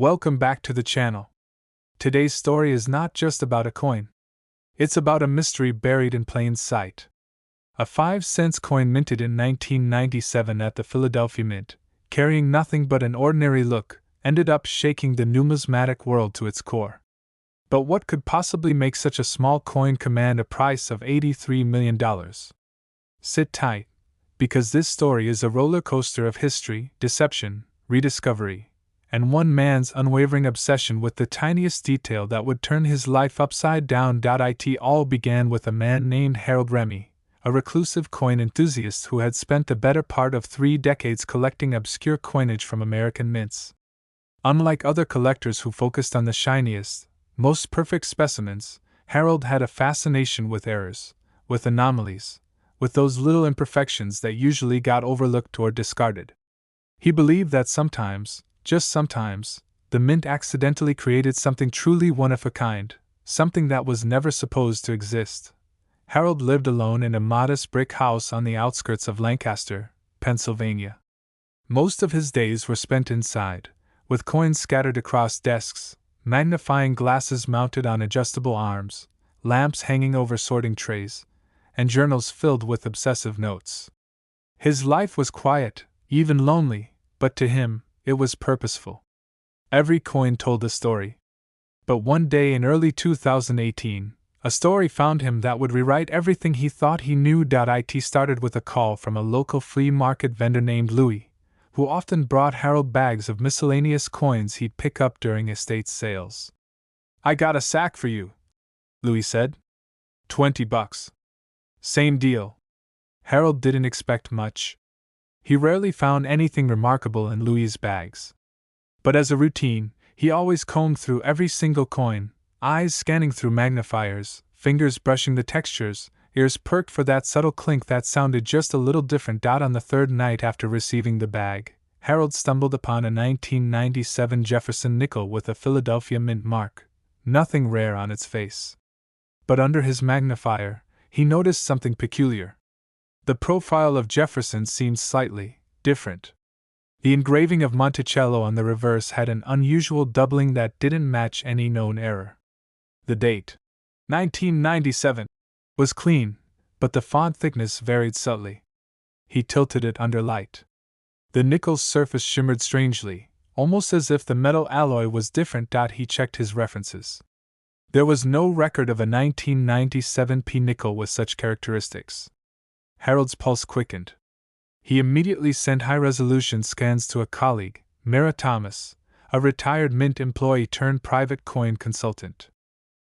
Welcome back to the channel. Today's story is not just about a coin. It's about a mystery buried in plain sight. A 5-cent coin minted in 1997 at the Philadelphia Mint, carrying nothing but an ordinary look, ended up shaking the numismatic world to its core. But what could possibly make such a small coin command a price of $83 million? Sit tight, because this story is a roller coaster of history, deception, rediscovery, and one man's unwavering obsession with the tiniest detail that would turn his life upside down. It all began with a man named Harold Remy, a reclusive coin enthusiast who had spent the better part of 3 decades collecting obscure coinage from American mints. Unlike other collectors who focused on the shiniest, most perfect specimens, Harold had a fascination with errors, with anomalies, with those little imperfections that usually got overlooked or discarded. He believed that sometimes, just sometimes, the mint accidentally created something truly one of a kind, something that was never supposed to exist. Harold lived alone in a modest brick house on the outskirts of Lancaster, Pennsylvania. Most of his days were spent inside, with coins scattered across desks, magnifying glasses mounted on adjustable arms, lamps hanging over sorting trays, and journals filled with obsessive notes. His life was quiet, even lonely, but to him, it was purposeful. Every coin told a story. But one day in early 2018, a story found him that would rewrite everything he thought he knew. It started with a call from a local flea market vendor named Louis, who often brought Harold bags of miscellaneous coins he'd pick up during estate sales. "I got a sack for you," Louis said. $20. Same deal. Harold didn't expect much. He rarely found anything remarkable in Louis's bags. But as a routine, he always combed through every single coin, eyes scanning through magnifiers, fingers brushing the textures, ears perked for that subtle clink that sounded just a little different. On the third night after receiving the bag, Harold stumbled upon a 1997 Jefferson nickel with a Philadelphia Mint mark, nothing rare on its face. But under his magnifier, he noticed something peculiar. The profile of Jefferson seemed slightly different. The engraving of Monticello on the reverse had an unusual doubling that didn't match any known error. The date, 1997, was clean, but the font thickness varied subtly. He tilted it under light. The nickel's surface shimmered strangely, almost as if the metal alloy was different. He checked his references. There was no record of a 1997 nickel with such characteristics. Harold's pulse quickened. He immediately sent high-resolution scans to a colleague, Mira Thomas, a retired Mint employee turned private coin consultant.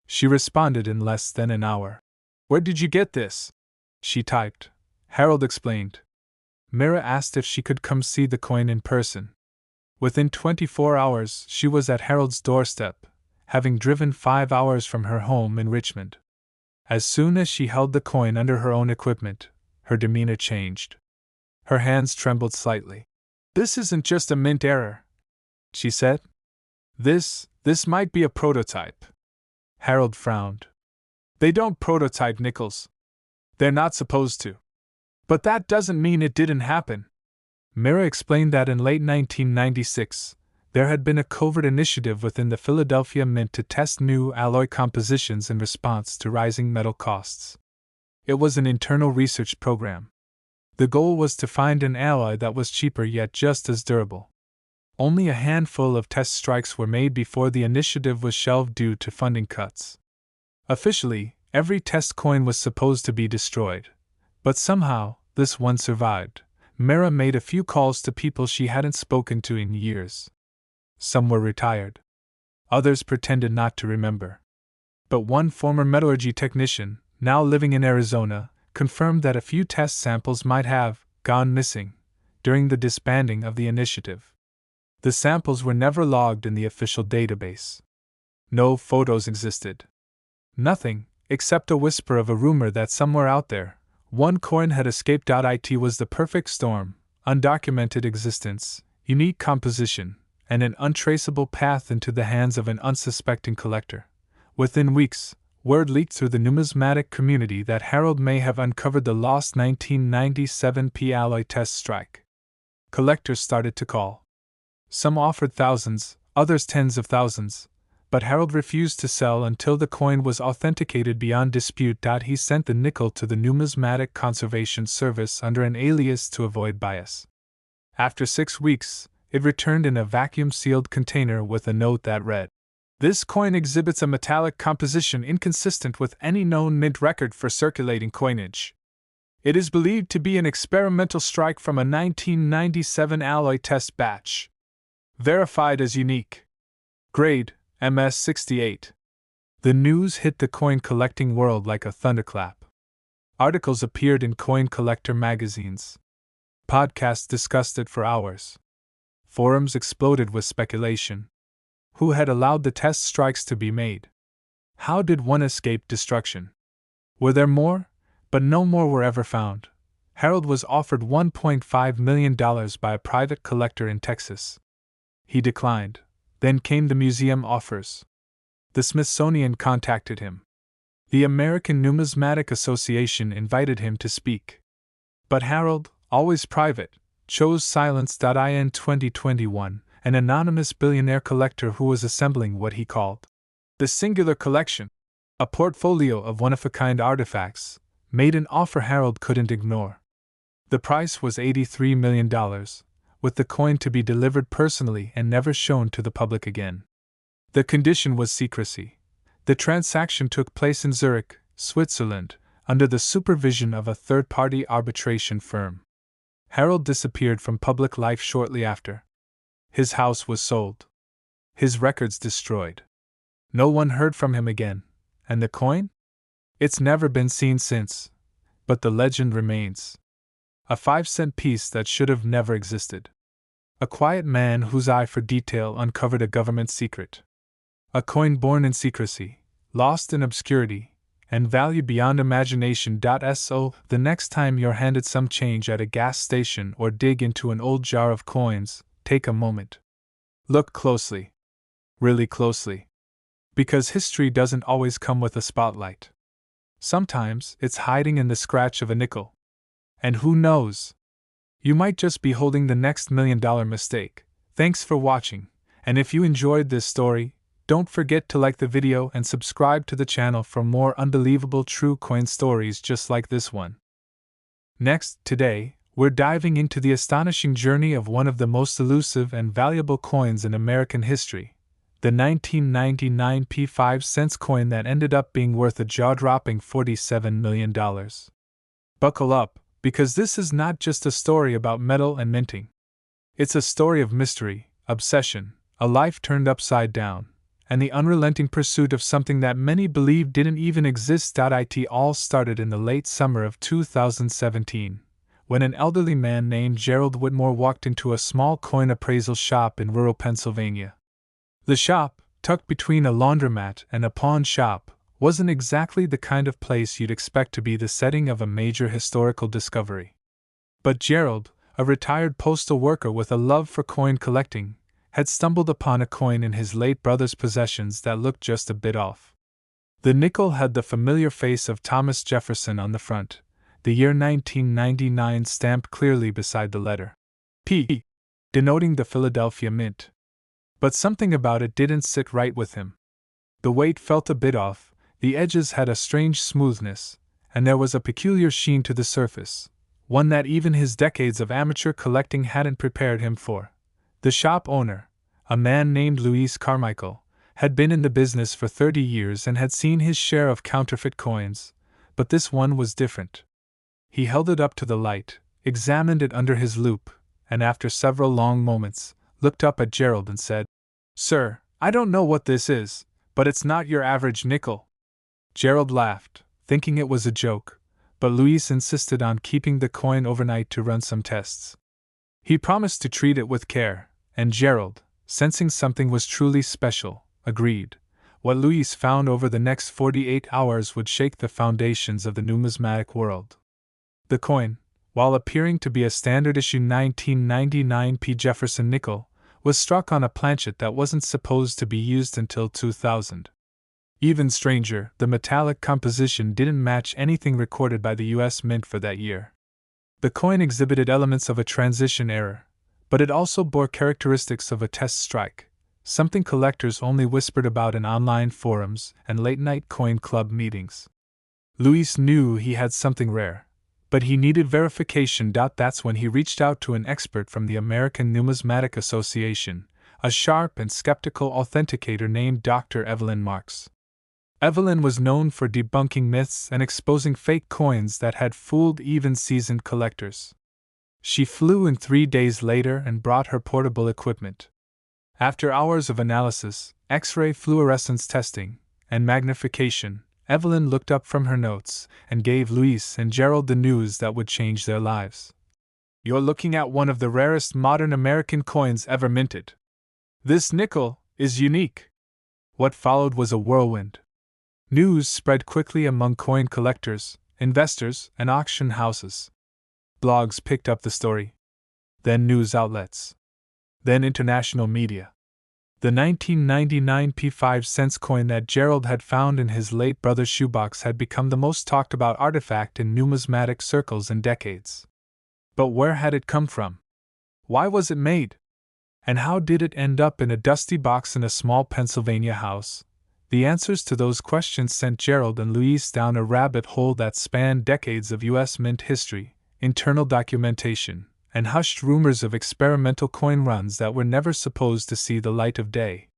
She responded in less than an hour. "Where did you get this?" she typed. Harold explained. Mira asked if she could come see the coin in person. Within 24 hours, she was at Harold's doorstep, having driven 5 hours from her home in Richmond. As soon as she held the coin under her own equipment, her demeanor changed. Her hands trembled slightly. "This isn't just a mint error," she said. This might be a prototype." Harold frowned. "They don't prototype nickels. They're not supposed to. But that doesn't mean it didn't happen." Mira explained that in late 1996, there had been a covert initiative within the Philadelphia Mint to test new alloy compositions in response to rising metal costs. It was an internal research program. The goal was to find an alloy that was cheaper yet just as durable. Only a handful of test strikes were made before the initiative was shelved due to funding cuts. Officially, every test coin was supposed to be destroyed. But somehow, this one survived. Mira made a few calls to people she hadn't spoken to in years. Some were retired. Others pretended not to remember. But one former metallurgy technician, now living in Arizona, confirmed that a few test samples might have gone missing during the disbanding of the initiative. The samples were never logged in the official database. No photos existed. Nothing, except a whisper of a rumor that somewhere out there, one coin had escaped. It was the perfect storm, undocumented existence, unique composition, and an untraceable path into the hands of an unsuspecting collector. Within weeks, word leaked through the numismatic community that Harold may have uncovered the lost 1997 alloy test strike. Collectors started to call. Some offered thousands, others tens of thousands, but Harold refused to sell until the coin was authenticated beyond dispute. He sent the nickel to the Numismatic Conservation Service under an alias to avoid bias. After 6 weeks, it returned in a vacuum-sealed container with a note that read, "This coin exhibits a metallic composition inconsistent with any known mint record for circulating coinage. It is believed to be an experimental strike from a 1997 alloy test batch. Verified as unique. Grade, MS-68. The news hit the coin collecting world like a thunderclap. Articles appeared in coin collector magazines. Podcasts discussed it for hours. Forums exploded with speculation. Who had allowed the test strikes to be made? How did one escape destruction? Were there more? But no more were ever found. Harold was offered $1.5 million by a private collector in Texas. He declined. Then came the museum offers. The Smithsonian contacted him. The American Numismatic Association invited him to speak. But Harold, always private, chose silence. In 2021, an anonymous billionaire collector who was assembling what he called the Singular Collection, a portfolio of one-of-a-kind artifacts, made an offer Harold couldn't ignore. The price was $83 million, with the coin to be delivered personally and never shown to the public again. The condition was secrecy. The transaction took place in Zurich, Switzerland, under the supervision of a third-party arbitration firm. Harold disappeared from public life shortly after. His house was sold. His records destroyed. No one heard from him again. And the coin? It's never been seen since. But the legend remains. A 5-cent piece that should have never existed. A quiet man whose eye for detail uncovered a government secret. A coin born in secrecy, lost in obscurity, and valued beyond imagination. So, the next time you're handed some change at a gas station or dig into an old jar of coins, take a moment. Look closely. Really closely. Because history doesn't always come with a spotlight. Sometimes it's hiding in the scratch of a nickel. And who knows? You might just be holding the next $1 million mistake. Thanks for watching, and if you enjoyed this story, don't forget to like the video and subscribe to the channel for more unbelievable true coin stories just like this one. Next, today, we're diving into the astonishing journey of one of the most elusive and valuable coins in American history, the 1999 P5 coin that ended up being worth a jaw-dropping $47 million. Buckle up, because this is not just a story about metal and minting. It's a story of mystery, obsession, a life turned upside down, and the unrelenting pursuit of something that many believe didn't even exist. It all started in the late summer of 2017, when an elderly man named Gerald Whitmore walked into a small coin appraisal shop in rural Pennsylvania. The shop, tucked between a laundromat and a pawn shop, wasn't exactly the kind of place you'd expect to be the setting of a major historical discovery. But Gerald, a retired postal worker with a love for coin collecting, had stumbled upon a coin in his late brother's possessions that looked just a bit off. The nickel had the familiar face of Thomas Jefferson on the front, the year 1999 stamped clearly beside the letter P, denoting the Philadelphia Mint. But something about it didn't sit right with him. The weight felt a bit off. The edges had a strange smoothness, and there was a peculiar sheen to the surface, one that even his decades of amateur collecting hadn't prepared him for. The shop owner, a man named Louis Carmichael, had been in the business for 30 years and had seen his share of counterfeit coins, but this one was different. He held it up to the light, examined it under his loupe, and after several long moments, looked up at Gerald and said, "Sir, I don't know what this is, but it's not your average nickel." Gerald laughed, thinking it was a joke, but Louis insisted on keeping the coin overnight to run some tests. He promised to treat it with care, and Gerald, sensing something was truly special, agreed. What Louis found over the next 48 hours would shake the foundations of the numismatic world. The coin, while appearing to be a standard-issue 1999 P. Jefferson nickel, was struck on a planchet that wasn't supposed to be used until 2000. Even stranger, the metallic composition didn't match anything recorded by the U.S. Mint for that year. The coin exhibited elements of a transition error, but it also bore characteristics of a test strike, something collectors only whispered about in online forums and late-night coin club meetings. Luis knew he had something rare, but he needed verification. That's when he reached out to an expert from the American Numismatic Association, a sharp and skeptical authenticator named Dr. Evelyn Marks. Evelyn was known for debunking myths and exposing fake coins that had fooled even seasoned collectors. She flew in 3 days later and brought her portable equipment. After hours of analysis, X-ray fluorescence testing, and magnification, Evelyn looked up from her notes and gave Luis and Gerald the news that would change their lives. "You're looking at one of the rarest modern American coins ever minted. This nickel is unique." What followed was a whirlwind. News spread quickly among coin collectors, investors, and auction houses. Blogs picked up the story. Then news outlets. Then international media. The 1999 P5 coin that Gerald had found in his late brother's shoebox had become the most talked about artifact in numismatic circles in decades. But where had it come from? Why was it made? And how did it end up in a dusty box in a small Pennsylvania house? The answers to those questions sent Gerald and Luis down a rabbit hole that spanned decades of U.S. mint history, internal documentation, and hushed rumors of experimental coin runs that were never supposed to see the light of day.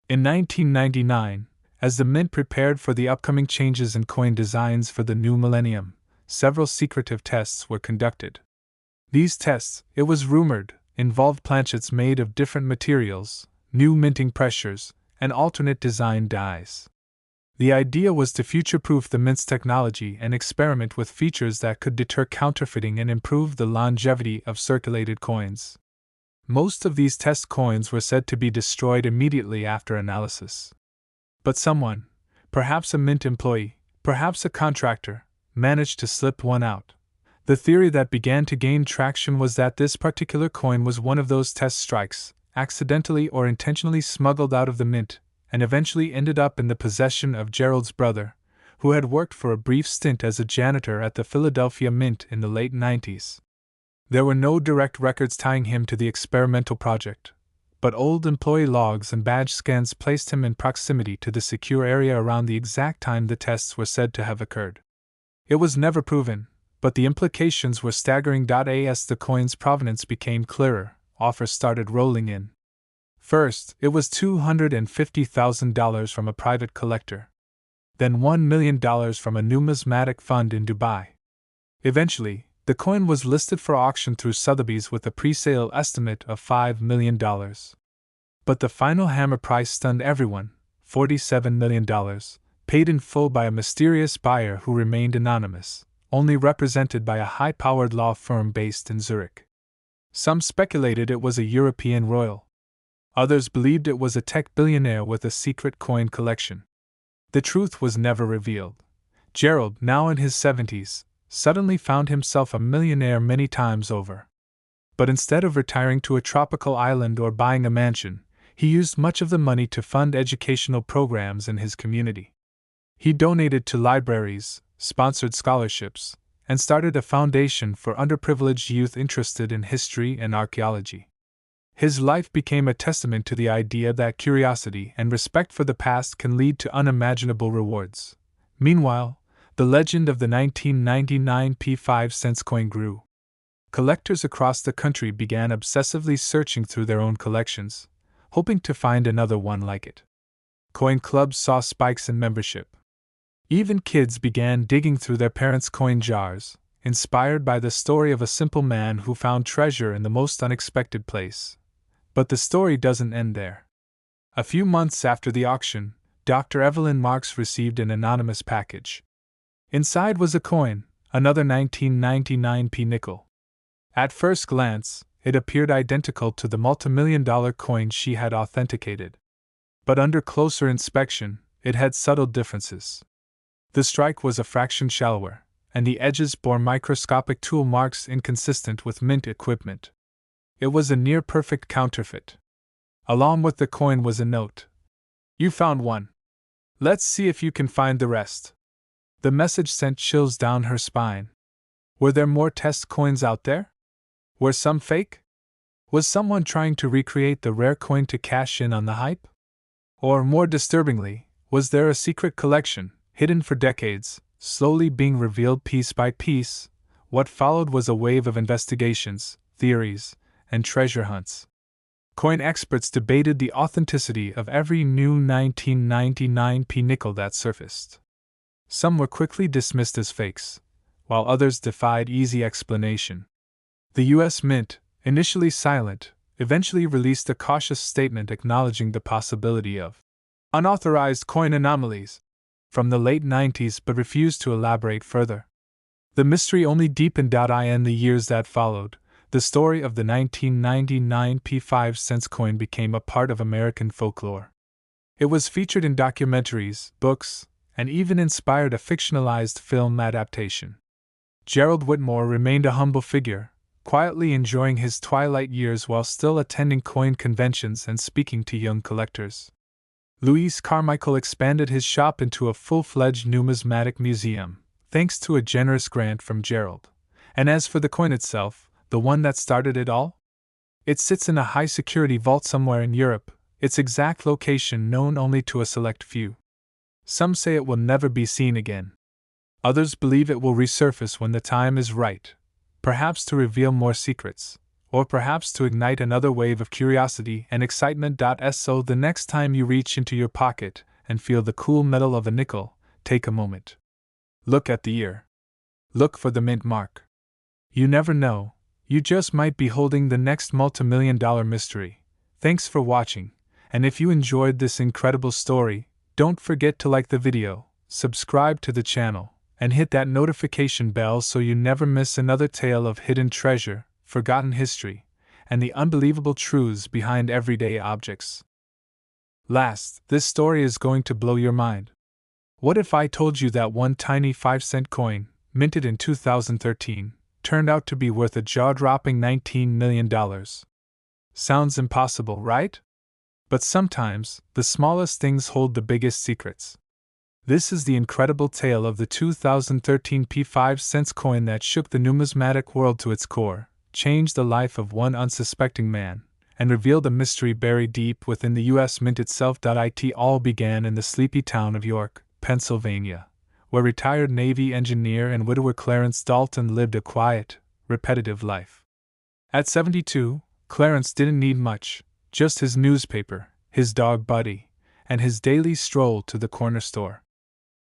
In 1999, as the mint prepared for the upcoming changes in coin designs for the new millennium, several secretive tests were conducted. These tests, it was rumored, involved planchets made of different materials, new minting pressures, and alternate design dies. The idea was to future-proof the mint's technology and experiment with features that could deter counterfeiting and improve the longevity of circulated coins. Most of these test coins were said to be destroyed immediately after analysis. But someone, perhaps a mint employee, perhaps a contractor, managed to slip one out. The theory that began to gain traction was that this particular coin was one of those test strikes, accidentally or intentionally smuggled out of the mint, and eventually ended up in the possession of Gerald's brother, who had worked for a brief stint as a janitor at the Philadelphia Mint in the late 90s. There were no direct records tying him to the experimental project, but old employee logs and badge scans placed him in proximity to the secure area around the exact time the tests were said to have occurred. It was never proven, but the implications were staggering. As the coin's provenance became clearer, offers started rolling in. First, it was $250,000 from a private collector. Then $1 million from a numismatic fund in Dubai. Eventually, the coin was listed for auction through Sotheby's with a pre-sale estimate of $5 million. But the final hammer price stunned everyone, $47 million, paid in full by a mysterious buyer who remained anonymous, only represented by a high-powered law firm based in Zurich. Some speculated it was a European royal. Others believed it was a tech billionaire with a secret coin collection. The truth was never revealed. Gerald, now in his 70s, suddenly found himself a millionaire many times over. But instead of retiring to a tropical island or buying a mansion, he used much of the money to fund educational programs in his community. He donated to libraries, sponsored scholarships, and started a foundation for underprivileged youth interested in history and archaeology. His life became a testament to the idea that curiosity and respect for the past can lead to unimaginable rewards. Meanwhile, the legend of the 1999 P5 coin grew. Collectors across the country began obsessively searching through their own collections, hoping to find another one like it. Coin clubs saw spikes in membership. Even kids began digging through their parents' coin jars, inspired by the story of a simple man who found treasure in the most unexpected place. But the story doesn't end there. A few months after the auction, Dr. Evelyn Marks received an anonymous package. Inside was a coin, another 1999 P nickel. At first glance, it appeared identical to the multimillion-dollar coin she had authenticated. But under closer inspection, it had subtle differences. The strike was a fraction shallower, and the edges bore microscopic tool marks inconsistent with mint equipment. It was a near-perfect counterfeit. Along with the coin was a note. "You found one. Let's see if you can find the rest." The message sent chills down her spine. Were there more test coins out there? Were some fake? Was someone trying to recreate the rare coin to cash in on the hype? Or, more disturbingly, was there a secret collection, hidden for decades, slowly being revealed piece by piece? What followed was a wave of investigations, theories, and treasure hunts. Coin experts debated the authenticity of every new 1999 nickel that surfaced. Some were quickly dismissed as fakes, while others defied easy explanation. The U.S. Mint, initially silent, eventually released a cautious statement acknowledging the possibility of unauthorized coin anomalies from the late 90s but refused to elaborate further. The mystery only deepened in the years that followed. The story of the 1999 5 cents coin became a part of American folklore. It was featured in documentaries, books, and even inspired a fictionalized film adaptation. Gerald Whitmore remained a humble figure, quietly enjoying his twilight years while still attending coin conventions and speaking to young collectors. Louis Carmichael expanded his shop into a full-fledged numismatic museum, thanks to a generous grant from Gerald. And as for the coin itself, the one that started it all? It sits in a high-security vault somewhere in Europe, its exact location known only to a select few. Some say it will never be seen again. Others believe it will resurface when the time is right, perhaps to reveal more secrets, or perhaps to ignite another wave of curiosity and excitement. So the next time you reach into your pocket and feel the cool metal of a nickel, take a moment. Look at the year. Look for the mint mark. You never know, you just might be holding the next multimillion-dollar mystery. Thanks for watching, and if you enjoyed this incredible story, don't forget to like the video, subscribe to the channel, and hit that notification bell so you never miss another tale of hidden treasure, forgotten history, and the unbelievable truths behind everyday objects. Last, this story is going to blow your mind. What if I told you that one tiny 5-cent coin, minted in 2013, turned out to be worth a jaw-dropping $19 million? Sounds impossible, right? But sometimes, the smallest things hold the biggest secrets. This is the incredible tale of the 2013 5 cents coin that shook the numismatic world to its core, changed the life of one unsuspecting man, and revealed a mystery buried deep within the U.S. Mint itself. It all began in the sleepy town of York, Pennsylvania, where retired Navy engineer and widower Clarence Dalton lived a quiet, repetitive life. At 72, Clarence didn't need much, just his newspaper, his dog Buddy, and his daily stroll to the corner store.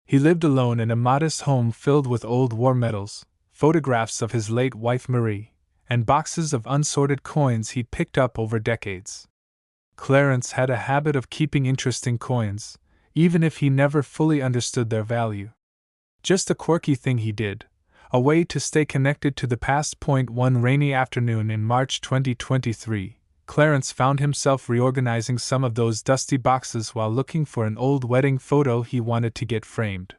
He lived alone in a modest home filled with old war medals, photographs of his late wife Marie, and boxes of unsorted coins he'd picked up over decades. Clarence had a habit of keeping interesting coins, even if he never fully understood their value. Just a quirky thing he did, a way to stay connected to the past. One rainy afternoon in March 2023, Clarence found himself reorganizing some of those dusty boxes while looking for an old wedding photo he wanted to get framed.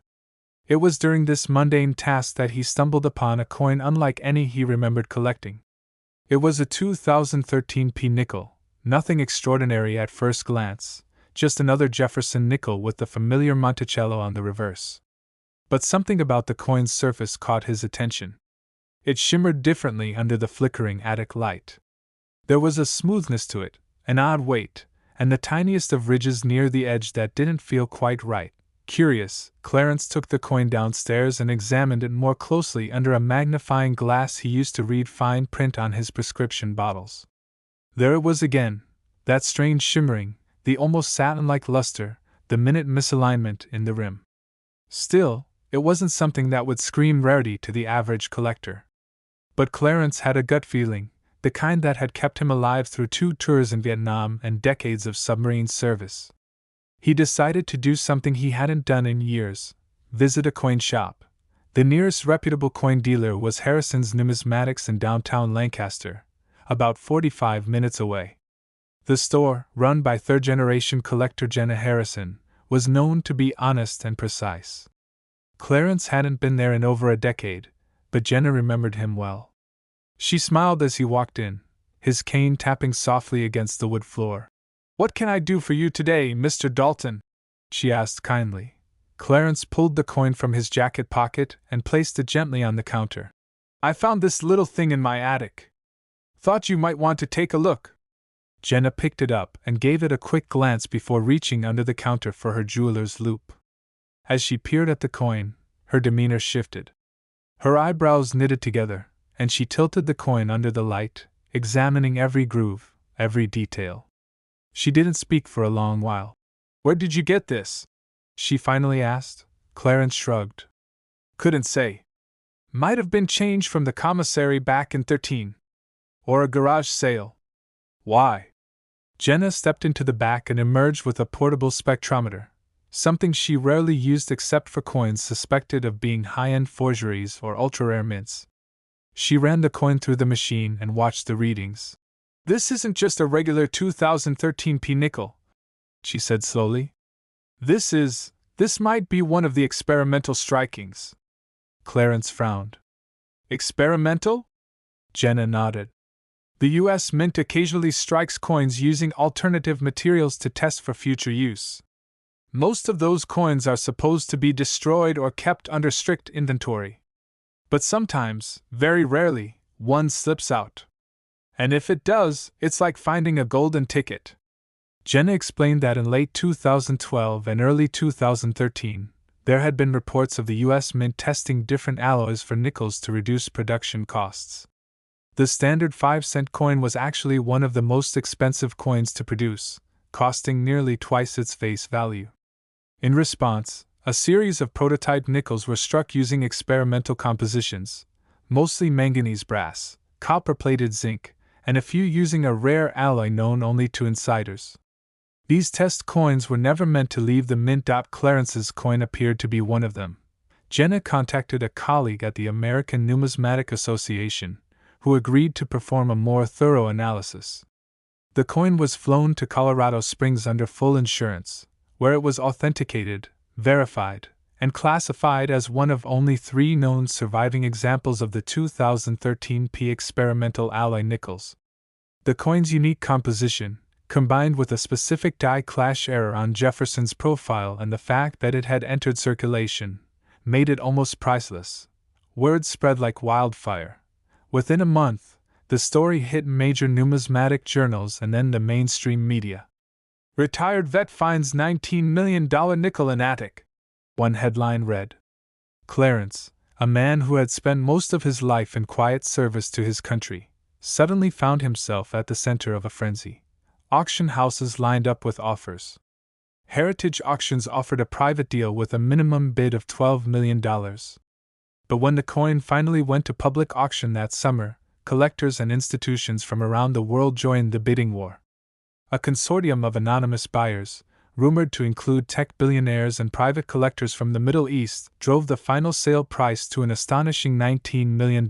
It was during this mundane task that he stumbled upon a coin unlike any he remembered collecting. It was a 2013 nickel, nothing extraordinary at first glance, just another Jefferson nickel with the familiar Monticello on the reverse. But something about the coin's surface caught his attention. It shimmered differently under the flickering attic light. There was a smoothness to it, an odd weight, and the tiniest of ridges near the edge that didn't feel quite right. Curious, Clarence took the coin downstairs and examined it more closely under a magnifying glass he used to read fine print on his prescription bottles. There it was again, that strange shimmering, the almost satin-like luster, the minute misalignment in the rim. Still, it wasn't something that would scream rarity to the average collector. But Clarence had a gut feeling, the kind that had kept him alive through 2 tours in Vietnam and decades of submarine service. He decided to do something he hadn't done in years: visit a coin shop. The nearest reputable coin dealer was Harrison's Numismatics in downtown Lancaster, about 45 minutes away. The store, run by third-generation collector Jenna Harrison, was known to be honest and precise. Clarence hadn't been there in over a decade, but Jenna remembered him well. She smiled as he walked in, his cane tapping softly against the wood floor. "What can I do for you today, Mr. Dalton?" she asked kindly. Clarence pulled the coin from his jacket pocket and placed it gently on the counter. "I found this little thing in my attic," Thought you might want to take a look. Jenna picked it up and gave it a quick glance before reaching under the counter for her jeweler's loupe. As she peered at the coin, her demeanor shifted. Her eyebrows knitted together, and she tilted the coin under the light, examining every groove, every detail. She didn't speak for a long while. Where did you get this? She finally asked. Clarence shrugged. Couldn't say. Might have been change from the commissary back in 13. Or a garage sale. Why? Jenna stepped into the back and emerged with a portable spectrometer, something she rarely used except for coins suspected of being high-end forgeries or ultra-rare mints. She ran the coin through the machine and watched the readings. This isn't just a regular 2013 p nickel, she said slowly. This might be one of the experimental strikings. Clarence frowned. Experimental? Jenna nodded. The U.S. Mint occasionally strikes coins using alternative materials to test for future use. Most of those coins are supposed to be destroyed or kept under strict inventory. But sometimes, very rarely, one slips out. And if it does, it's like finding a golden ticket. Jenna explained that in late 2012 and early 2013, there had been reports of the U.S. Mint testing different alloys for nickels to reduce production costs. The standard 5-cent coin was actually one of the most expensive coins to produce, costing nearly twice its face value. In response, a series of prototype nickels were struck using experimental compositions, mostly manganese brass, copper-plated zinc, and a few using a rare alloy known only to insiders. These test coins were never meant to leave the mint. Clarence's coin appeared to be one of them. Jenna contacted a colleague at the American Numismatic Association, who agreed to perform a more thorough analysis. The coin was flown to Colorado Springs under full insurance, where it was authenticated, verified, and classified as one of only 3 known surviving examples of the 2013 p experimental alloy nickels. The coin's unique composition, combined with a specific die clash error on Jefferson's profile and the fact that it had entered circulation, made it almost priceless. Word spread like wildfire. Within a month, the story hit major numismatic journals and then the mainstream media. Retired vet finds $19 million nickel in attic, one headline read. Clarence, a man who had spent most of his life in quiet service to his country, suddenly found himself at the center of a frenzy. Auction houses lined up with offers. Heritage Auctions offered a private deal with a minimum bid of $12 million. But when the coin finally went to public auction that summer, collectors and institutions from around the world joined the bidding war. A consortium of anonymous buyers, rumored to include tech billionaires and private collectors from the Middle East, drove the final sale price to an astonishing $19 million.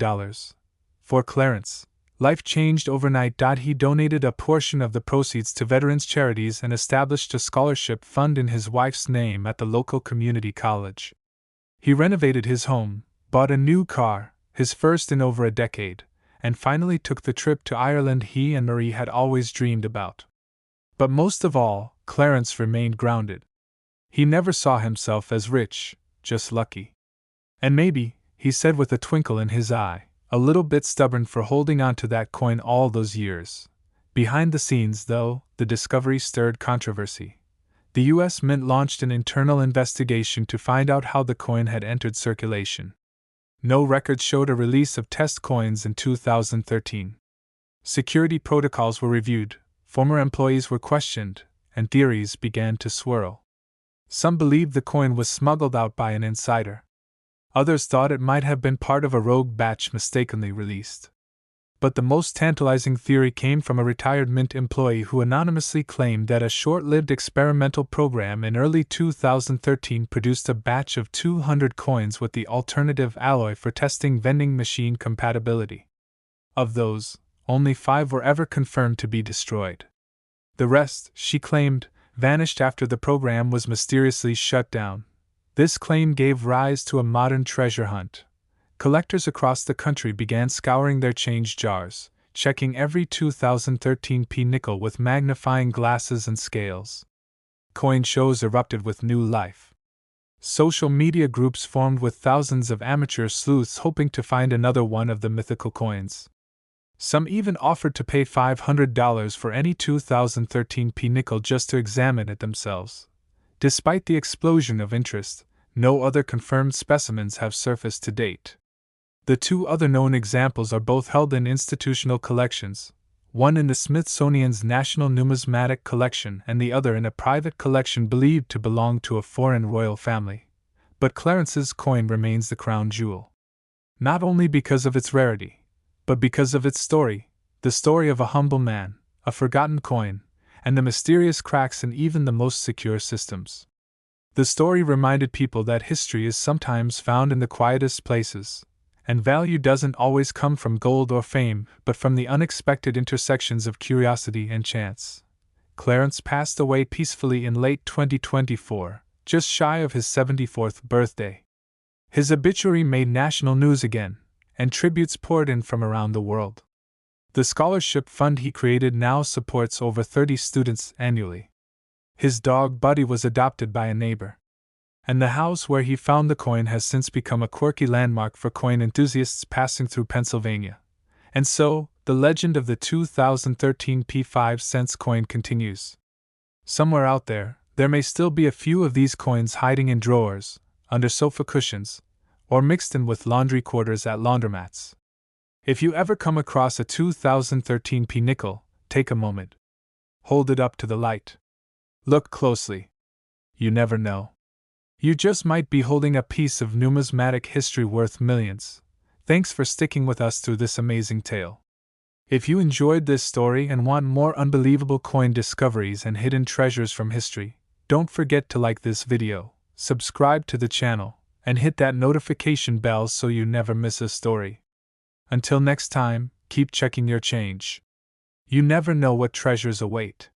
For Clarence, life changed overnight. He donated a portion of the proceeds to veterans' charities and established a scholarship fund in his wife's name at the local community college. He renovated his home, bought a new car, his first in over a decade, and finally took the trip to Ireland he and Marie had always dreamed about. But most of all, Clarence remained grounded. He never saw himself as rich, just lucky. And maybe, he said with a twinkle in his eye, a little bit stubborn for holding on to that coin all those years. Behind the scenes, though, the discovery stirred controversy. The U.S. Mint launched an internal investigation to find out how the coin had entered circulation. No records showed a release of test coins in 2013. Security protocols were reviewed, former employees were questioned, and theories began to swirl. Some believed the coin was smuggled out by an insider. Others thought it might have been part of a rogue batch mistakenly released. But the most tantalizing theory came from a retired Mint employee who anonymously claimed that a short-lived experimental program in early 2013 produced a batch of 200 coins with the alternative alloy for testing vending machine compatibility. Of those, only 5 were ever confirmed to be destroyed. The rest, she claimed, vanished after the program was mysteriously shut down. This claim gave rise to a modern treasure hunt. Collectors across the country began scouring their change jars, checking every 2013 p nickel with magnifying glasses and scales. Coin shows erupted with new life. Social media groups formed with thousands of amateur sleuths hoping to find another one of the mythical coins. Some even offered to pay $500 for any 2013 nickel just to examine it themselves. Despite the explosion of interest, no other confirmed specimens have surfaced to date. The two other known examples are both held in institutional collections, one in the Smithsonian's National Numismatic Collection and the other in a private collection believed to belong to a foreign royal family. But Clarence's coin remains the crown jewel. Not only because of its rarity, but because of its story, the story of a humble man, a forgotten coin, and the mysterious cracks in even the most secure systems. The story reminded people that history is sometimes found in the quietest places, and value doesn't always come from gold or fame, but from the unexpected intersections of curiosity and chance. Clarence passed away peacefully in late 2024, just shy of his 74th birthday. His obituary made national news again, and tributes poured in from around the world. The scholarship fund he created now supports over 30 students annually. His dog Buddy was adopted by a neighbor. And the house where he found the coin has since become a quirky landmark for coin enthusiasts passing through Pennsylvania. And so, the legend of the 2013 5 cents coin continues. Somewhere out there may still be a few of these coins hiding in drawers, under sofa cushions, or mixed in with laundry quarters at laundromats. If you ever come across a 2013 nickel, take a moment. Hold it up to the light. Look closely. You never know. You just might be holding a piece of numismatic history worth millions. Thanks for sticking with us through this amazing tale. If you enjoyed this story and want more unbelievable coin discoveries and hidden treasures from history, don't forget to like this video, subscribe to the channel, and hit that notification bell so you never miss a story. Until next time, keep checking your change. You never know what treasures await.